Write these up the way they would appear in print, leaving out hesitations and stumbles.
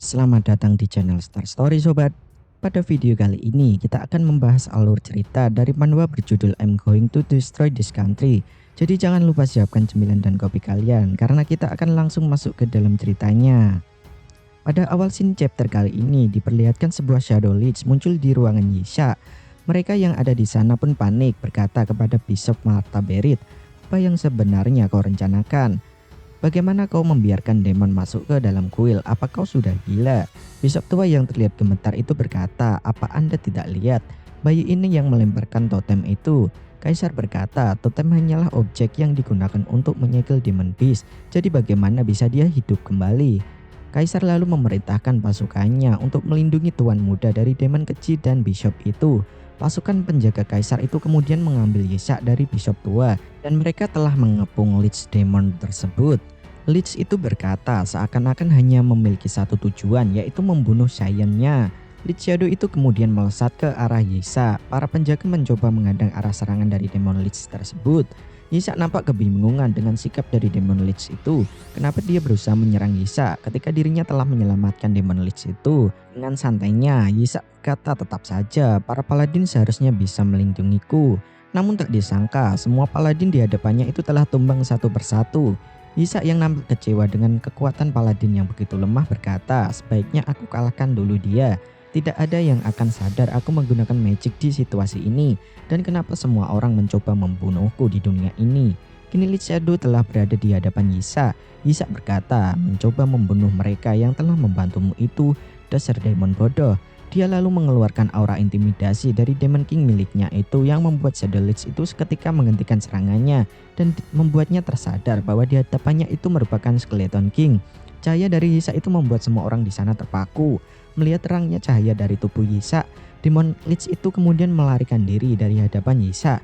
Selamat datang di channel Star Story Sobat. Pada video kali ini kita akan membahas alur cerita dari manhwa berjudul I'm Going to Destroy This Country. Jadi jangan lupa siapkan cemilan dan kopi kalian karena kita akan langsung masuk ke dalam ceritanya. Pada awal scene chapter kali ini diperlihatkan sebuah Shadow Lich muncul di ruangan Yisha. Mereka yang ada di sana pun panik berkata kepada Bishop Martha Berit, "Apa yang sebenarnya kau rencanakan? Bagaimana kau membiarkan demon masuk ke dalam kuil? Apa kau sudah gila?" Bishop tua yang terlihat gemetar itu berkata, "Apa Anda tidak lihat bayi ini yang melemparkan totem itu?" Kaisar berkata, "Totem hanyalah objek yang digunakan untuk menyegel demon beast. Jadi bagaimana bisa dia hidup kembali?" Kaisar lalu memerintahkan pasukannya untuk melindungi tuan muda dari demon kecil dan bishop itu. Pasukan penjaga kaisar itu kemudian mengambil Yisha dari bishop tua dan mereka telah mengepung Lich Demon tersebut. Lich itu berkata seakan-akan hanya memiliki satu tujuan, yaitu membunuh Saiyan-nya. Lich Shadow itu kemudian melesat ke arah Yisha. Para penjaga mencoba menghadang arah serangan dari Demon Lich tersebut. Yisha nampak kebingungan dengan sikap dari Demon Lich itu. Kenapa dia berusaha menyerang Yisha ketika dirinya telah menyelamatkan Demon Lich itu? Dengan santainya, Yisha berkata, "Tetap saja, para paladin seharusnya bisa melindungiku." Namun tak disangka, semua paladin di hadapannya itu telah tumbang satu persatu. Yisha yang nampak kecewa dengan kekuatan paladin yang begitu lemah berkata, "Sebaiknya aku kalahkan dulu dia. Tidak ada yang akan sadar aku menggunakan magic di situasi ini. Dan kenapa semua orang mencoba membunuhku di dunia ini?" Kini Lich Shadow telah berada di hadapan Yisha. Yisha berkata, "Mencoba membunuh mereka yang telah membantumu itu, dasar demon bodoh." Dia lalu mengeluarkan aura intimidasi dari Demon King miliknya itu yang membuat Shadow Lich itu seketika menghentikan serangannya dan membuatnya tersadar bahwa di hadapannya itu merupakan Skeleton King. Cahaya dari Yisha itu membuat semua orang di sana terpaku. Melihat terangnya cahaya dari tubuh Yisha, Demon Lich itu kemudian melarikan diri dari hadapan Yisha.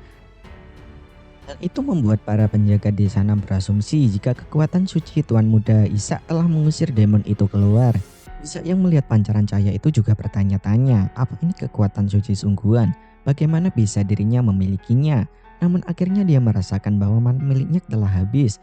Dan itu membuat para penjaga di sana berasumsi jika kekuatan suci Tuan Muda Yisha telah mengusir demon itu keluar. Yisha yang melihat pancaran cahaya itu juga bertanya-tanya, apa ini kekuatan suci sungguhan? Bagaimana bisa dirinya memilikinya? Namun akhirnya dia merasakan bahwa mana miliknya telah habis.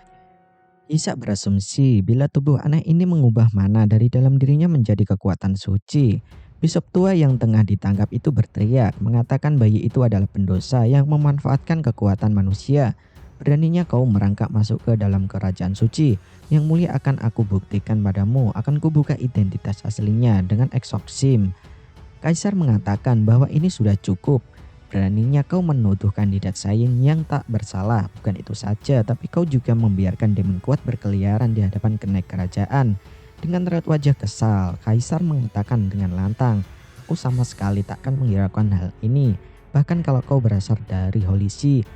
Yisha berasumsi bila tubuh anak ini mengubah mana dari dalam dirinya menjadi kekuatan suci. Bishop tua yang tengah ditangkap itu berteriak, mengatakan bayi itu adalah pendosa yang memanfaatkan kekuatan manusia. "Beraninya kau merangkak masuk ke dalam kerajaan suci. Yang mulia akan aku buktikan padamu, akan kubuka identitas aslinya dengan eksorsim." Kaisar mengatakan bahwa ini sudah cukup. "Beraninya kau menuduh kandidat saing yang tak bersalah. Bukan itu saja, tapi kau juga membiarkan demon kuat berkeliaran di hadapan kenek kerajaan." Dengan raut wajah kesal, Kaisar mengatakan dengan lantang, "Aku sama sekali takkan menghiraukan hal ini. Bahkan kalau kau berasal dari Holy See."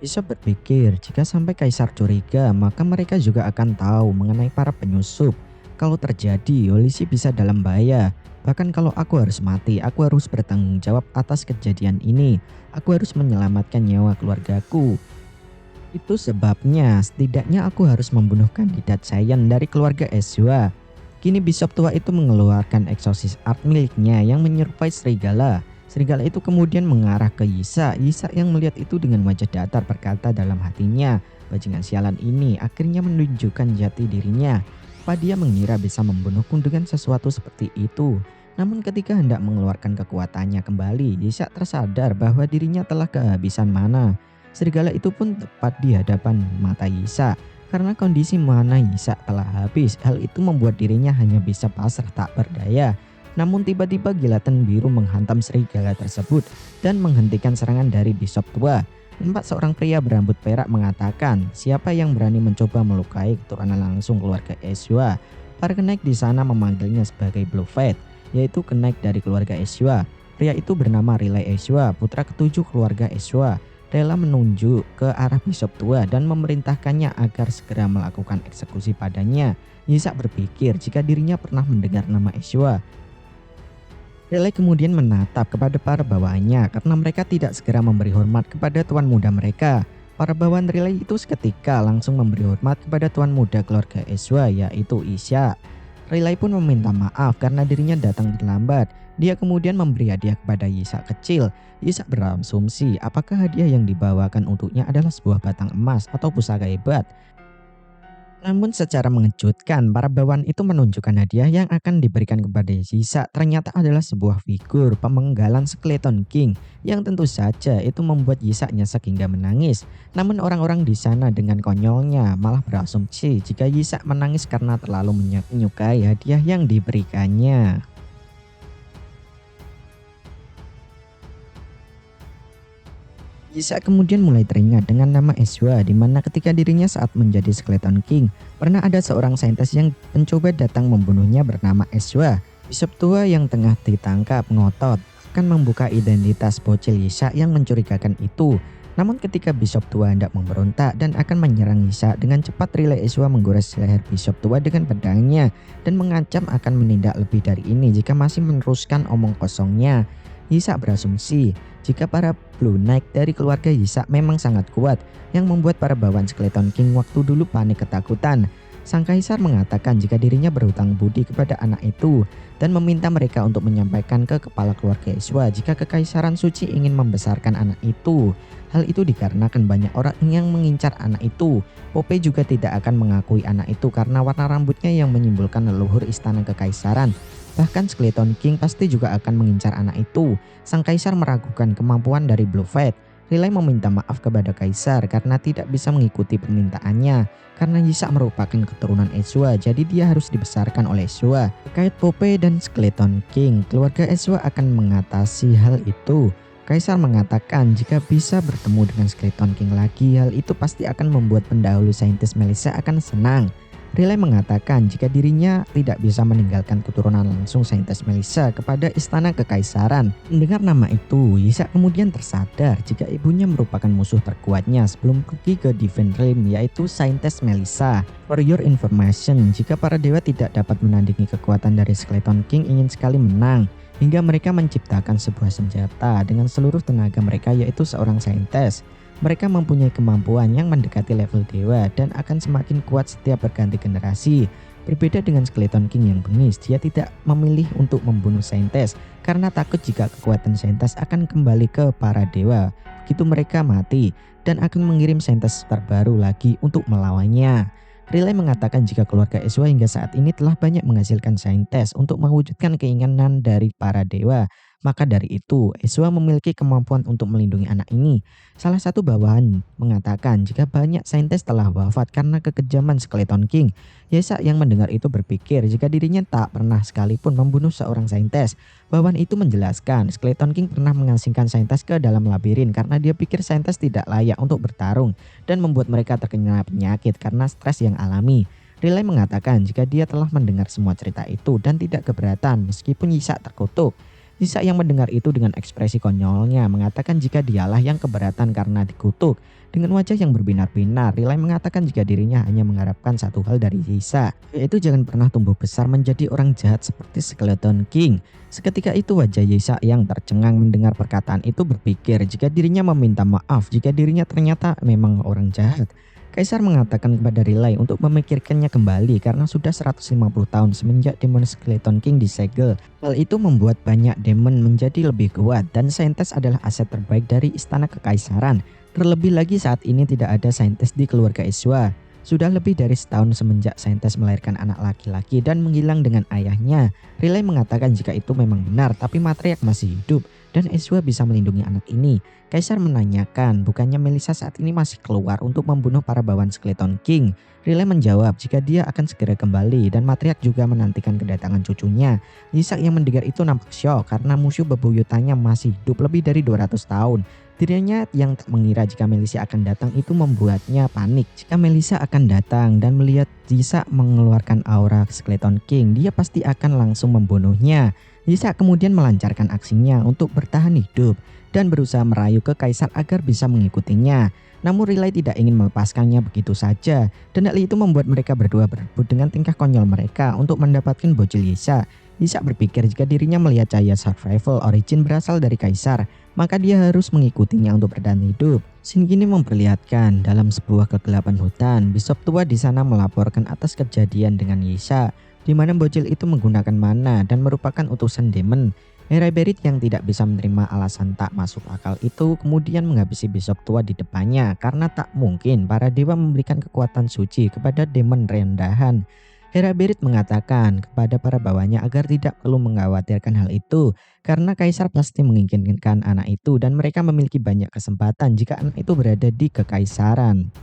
Bishop berpikir jika sampai Kaisar curiga, maka mereka juga akan tahu mengenai para penyusup. Kalau terjadi, Holy bisa dalam bahaya. Bahkan kalau aku harus mati, aku harus bertanggung jawab atas kejadian ini. Aku harus menyelamatkan nyawa keluargaku. Itu sebabnya setidaknya aku harus membunuh kandidat Saiyan dari keluarga Ezua. Kini Bishop tua itu mengeluarkan exorcist art miliknya yang menyerupai serigala. Serigala itu kemudian mengarah ke Yisha. Yisha yang melihat itu dengan wajah datar berkata dalam hatinya, "Bajingan sialan ini akhirnya menunjukkan jati dirinya. Apa dia mengira bisa membunuhku dengan sesuatu seperti itu?" Namun ketika hendak mengeluarkan kekuatannya kembali, Yisha tersadar bahwa dirinya telah kehabisan mana. Serigala itu pun tepat di hadapan mata Yisha. Karena kondisi mana Yisha telah habis, hal itu membuat dirinya hanya bisa pasrah tak berdaya. Namun tiba-tiba kilatan biru menghantam serigala tersebut dan menghentikan serangan dari Bishop tua. Nampak seorang pria berambut perak mengatakan, "Siapa yang berani mencoba melukai keturunan langsung keluarga Ezua?" Para kenaik di sana memanggilnya sebagai Blue Fate, yaitu kenaik dari keluarga Ezua. Pria itu bernama Riley Ezua, putra ketujuh keluarga Ezua. Rela menunjuk ke arah Bishop tua dan memerintahkannya agar segera melakukan eksekusi padanya. Yisha berpikir jika dirinya pernah mendengar nama Ezua. Rela kemudian menatap kepada para bawahannya karena mereka tidak segera memberi hormat kepada tuan muda mereka. Para bawahan Relay itu seketika langsung memberi hormat kepada tuan muda keluarga Ezua, yaitu Isha. Relay pun meminta maaf karena dirinya datang terlambat. Dia kemudian memberi hadiah kepada Yisha kecil. Yisha berasumsi apakah hadiah yang dibawakan untuknya adalah sebuah batang emas atau pusaka hebat. Namun secara mengejutkan, para bawahan itu menunjukkan hadiah yang akan diberikan kepada Yisa ternyata adalah sebuah figur pemenggalan Skeleton King yang tentu saja itu membuat Yisa nyesek hingga menangis. Namun orang-orang di sana dengan konyolnya malah berasumsi jika Yisa menangis karena terlalu menyukai hadiah yang diberikannya. Yisa kemudian mulai teringat dengan nama Ezra, di mana ketika dirinya saat menjadi Skeleton King, pernah ada seorang saintis yang mencoba datang membunuhnya bernama Ezra. Bishop tua yang tengah ditangkap ngotot akan membuka identitas bocil Yisa yang mencurigakan itu. Namun ketika Bishop tua hendak memberontak dan akan menyerang Yisa, dengan cepat relay Ezra menggores leher Bishop tua dengan pedangnya dan mengancam akan menindak lebih dari ini jika masih meneruskan omong kosongnya. Yisa berasumsi jika para Blue Knight dari keluarga Yisa memang sangat kuat yang membuat para bawahan Skeleton King waktu dulu panik ketakutan. Sang kaisar mengatakan jika dirinya berhutang budi kepada anak itu dan meminta mereka untuk menyampaikan ke kepala keluarga Ezra jika kekaisaran suci ingin membesarkan anak itu. Hal itu dikarenakan banyak orang yang mengincar anak itu. Pope juga tidak akan mengakui anak itu karena warna rambutnya yang menyimbolkan leluhur istana kekaisaran. Bahkan Skeleton King pasti juga akan mengincar anak itu. Sang kaisar meragukan kemampuan dari Blue Fate. Relay meminta maaf kepada kaisar karena tidak bisa mengikuti permintaannya. Karena Yisa merupakan keturunan Ezra, jadi dia harus dibesarkan oleh Ezra. Terkait Pope dan Skeleton King, keluarga Ezra akan mengatasi hal itu. Kaisar mengatakan jika bisa bertemu dengan Skeleton King lagi, hal itu pasti akan membuat pendahulu saintis Melissa akan senang. Relay mengatakan jika dirinya tidak bisa meninggalkan keturunan langsung saintis Melissa kepada istana kekaisaran. Mendengar nama itu, Yisa kemudian tersadar jika ibunya merupakan musuh terkuatnya sebelum pergi ke Divine Realm, yaitu saintis Melissa. For your information, jika para dewa tidak dapat menandingi kekuatan dari Skeleton King ingin sekali menang, hingga mereka menciptakan sebuah senjata dengan seluruh tenaga mereka, yaitu seorang saintis. Mereka mempunyai kemampuan yang mendekati level dewa dan akan semakin kuat setiap berganti generasi. Berbeda dengan Skeleton King yang bengis, dia tidak memilih untuk membunuh saintis karena takut jika kekuatan saintis akan kembali ke para dewa. Begitu mereka mati dan akan mengirim saintis terbaru lagi untuk melawannya. Relay mengatakan jika keluarga Ezra hingga saat ini telah banyak menghasilkan saintis untuk mewujudkan keinginan dari para dewa. Maka dari itu, Ezra memiliki kemampuan untuk melindungi anak ini. Salah satu bawahan mengatakan jika banyak saintis telah wafat karena kekejaman Skeleton King. Yesa yang mendengar itu berpikir jika dirinya tak pernah sekalipun membunuh seorang saintis. Bawahan itu menjelaskan Skeleton King pernah mengasingkan saintis ke dalam labirin karena dia pikir saintis tidak layak untuk bertarung dan membuat mereka terkena penyakit karena stres yang alami. Relay mengatakan jika dia telah mendengar semua cerita itu dan tidak keberatan meskipun Yisa terkutuk. Yisa yang mendengar itu dengan ekspresi konyolnya mengatakan jika dialah yang keberatan karena dikutuk. Dengan wajah yang berbinar-binar, Relay mengatakan jika dirinya hanya mengharapkan satu hal dari Yisa, yaitu jangan pernah tumbuh besar menjadi orang jahat seperti Skeleton King. Seketika itu wajah Yisa yang tercengang mendengar perkataan itu berpikir jika dirinya meminta maaf jika dirinya ternyata memang orang jahat. Kaisar mengatakan kepada Relay untuk memikirkannya kembali karena sudah 150 tahun semenjak demon Skeleton King disegel. Hal itu membuat banyak demon menjadi lebih kuat dan saintis adalah aset terbaik dari istana kekaisaran. Terlebih lagi saat ini tidak ada saintis di keluarga Ezra. Sudah lebih dari setahun semenjak saintis melahirkan anak laki-laki dan menghilang dengan ayahnya. Relay mengatakan jika itu memang benar tapi Matriarch masih hidup dan Ezra bisa melindungi anak ini. Kaisar menanyakan bukannya Melissa saat ini masih keluar untuk membunuh para bawahan Skeleton King. Relay menjawab jika dia akan segera kembali dan Matriarch juga menantikan kedatangan cucunya. Yisa yang mendengar itu nampak syok karena musuh bebuyutannya masih hidup lebih dari 200 tahun. Dirinya yang tak mengira jika Melissa akan datang itu membuatnya panik. Jika Melissa akan datang dan melihat Yisa mengeluarkan aura Skeleton King, dia pasti akan langsung membunuhnya. Yisa kemudian melancarkan aksinya untuk bertahan hidup dan berusaha merayu ke kaisar agar bisa mengikutinya. Namun Relay tidak ingin melepaskannya begitu saja dan hal itu membuat mereka berdua berebut dengan tingkah konyol mereka untuk mendapatkan bocil Yisa. Yisa berpikir jika dirinya melihat cahaya survival origin berasal dari kaisar, maka dia harus mengikutinya untuk bertahan hidup. Scene ini memperlihatkan dalam sebuah kegelapan hutan, Bishop tua di sana melaporkan atas kejadian dengan Yisa, di mana bocil itu menggunakan mana dan merupakan utusan demon. Hera Berit yang tidak bisa menerima alasan tak masuk akal itu kemudian menghabisi bishop tua di depannya karena tak mungkin para dewa memberikan kekuatan suci kepada demon rendahan. Hera Berit mengatakan kepada para bawahnya agar tidak perlu mengkhawatirkan hal itu karena kaisar pasti menginginkan anak itu dan mereka memiliki banyak kesempatan jika anak itu berada di kekaisaran.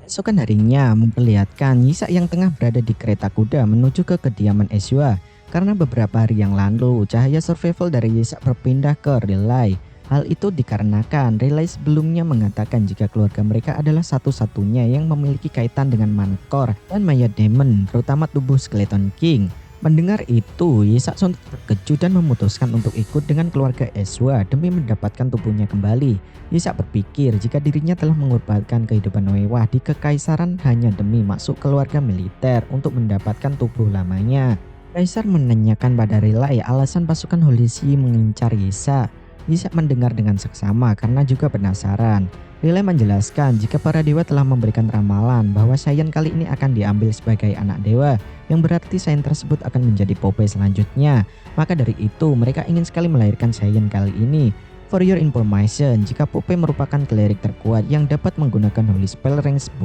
Keesokan harinya memperlihatkan Yisa yang tengah berada di kereta kuda menuju ke kediaman Ezua. Karena beberapa hari yang lalu, cahaya survival dari Yisa berpindah ke Relay. Hal itu dikarenakan Relay sebelumnya mengatakan jika keluarga mereka adalah satu-satunya yang memiliki kaitan dengan Mankor dan Maya Demon, terutama tubuh Skeleton King. Mendengar itu, Yisa sontak terkejut dan memutuskan untuk ikut dengan keluarga Ezua demi mendapatkan tubuhnya kembali. Yisa berpikir jika dirinya telah mengorbankan kehidupan mewah di kekaisaran hanya demi masuk keluarga militer untuk mendapatkan tubuh lamanya. Kaisar menanyakan pada Relay alasan pasukan Holisi mengincar Yisa. Yisa mendengar dengan seksama karena juga penasaran. Relay menjelaskan jika para dewa telah memberikan ramalan bahwa Saiyan kali ini akan diambil sebagai anak dewa, yang berarti Saiyan tersebut akan menjadi Popeye selanjutnya. Maka dari itu mereka ingin sekali melahirkan Saiyan kali ini. For your information, jika Popeye merupakan klerik terkuat yang dapat menggunakan Holy Spell rank 10,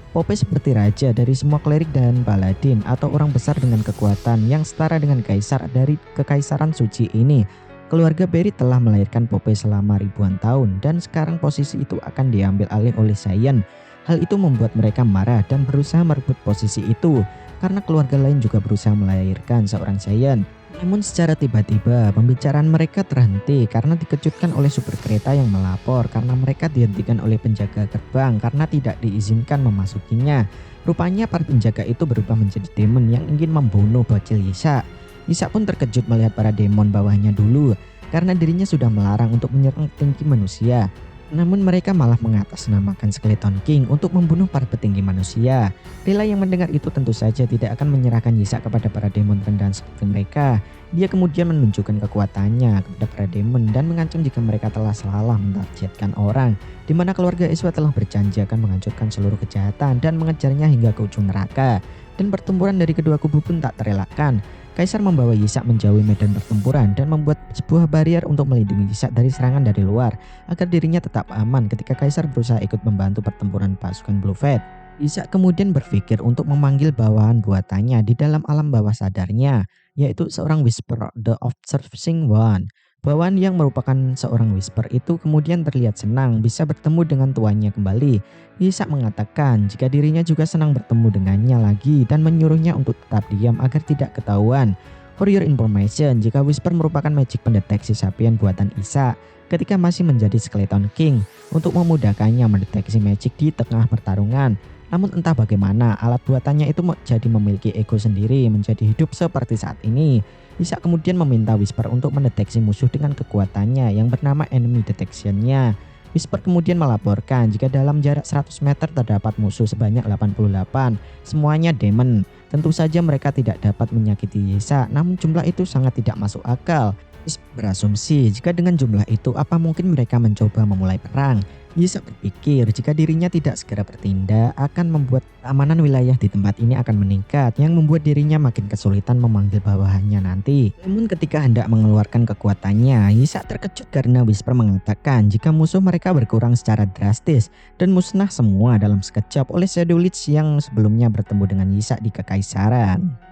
Popeye seperti raja dari semua klerik dan paladin atau orang besar dengan kekuatan yang setara dengan kaisar dari kekaisaran suci ini. Keluarga Berit telah melahirkan Popeye selama ribuan tahun dan sekarang posisi itu akan diambil alih oleh Saiyan. Hal itu membuat mereka marah dan berusaha merebut posisi itu karena keluarga lain juga berusaha melahirkan seorang Saiyan. Namun secara tiba-tiba pembicaraan mereka terhenti karena dikejutkan oleh supir kereta yang melapor karena mereka dihentikan oleh penjaga gerbang karena tidak diizinkan memasukinya. Rupanya para penjaga itu berubah menjadi demon yang ingin membunuh bocil Yisa. Yisa pun terkejut melihat para demon bawahnya dulu karena dirinya sudah melarang untuk menyerang petinggi manusia. Namun mereka malah mengatasnamakan Skeleton King untuk membunuh para petinggi manusia. Relay yang mendengar itu tentu saja tidak akan menyerahkan Yisa kepada para demon rendahan seperti mereka. Dia kemudian menunjukkan kekuatannya kepada para demon dan mengancam jika mereka telah salah mentargetkan orang, di mana keluarga Ezua telah berjanji akan menghancurkan seluruh kejahatan dan mengejarnya hingga ke ujung neraka. Dan pertempuran dari kedua kubu pun tak terelakkan. Kaisar membawa Yisa menjauhi medan pertempuran dan membuat sebuah barrier untuk melindungi Yisa dari serangan dari luar agar dirinya tetap aman ketika Kaisar berusaha ikut membantu pertempuran pasukan Blue Fate. Yisa kemudian berpikir untuk memanggil bawahan buatannya di dalam alam bawah sadarnya, yaitu seorang Whisper, The Observing One. Bawahan yang merupakan seorang Whisper itu kemudian terlihat senang bisa bertemu dengan tuannya kembali. Yisa mengatakan jika dirinya juga senang bertemu dengannya lagi dan menyuruhnya untuk tetap diam agar tidak ketahuan. For your information, jika Whisper merupakan magic pendeteksi sapian buatan Yisa ketika masih menjadi Skeleton King untuk memudahkannya mendeteksi magic di tengah pertarungan. Namun entah bagaimana alat buatannya itu jadi memiliki ego sendiri menjadi hidup seperti saat ini. Yisa kemudian meminta Whisper untuk mendeteksi musuh dengan kekuatannya yang bernama Enemy Detection-nya. Whisper kemudian melaporkan jika dalam jarak 100 meter terdapat musuh sebanyak 88, semuanya demon. Tentu saja mereka tidak dapat menyakiti Yisa, namun jumlah itu sangat tidak masuk akal. Yisa berasumsi jika dengan jumlah itu apa mungkin mereka mencoba memulai perang. Yisa berpikir jika dirinya tidak segera bertindak akan membuat keamanan wilayah di tempat ini akan meningkat yang membuat dirinya makin kesulitan memanggil bawahannya nanti. Namun ketika hendak mengeluarkan kekuatannya, Yisa terkejut karena Whisper mengatakan jika musuh mereka berkurang secara drastis dan musnah semua dalam sekejap oleh Shadow Lich yang sebelumnya bertemu dengan Yisa di Kekaisaran.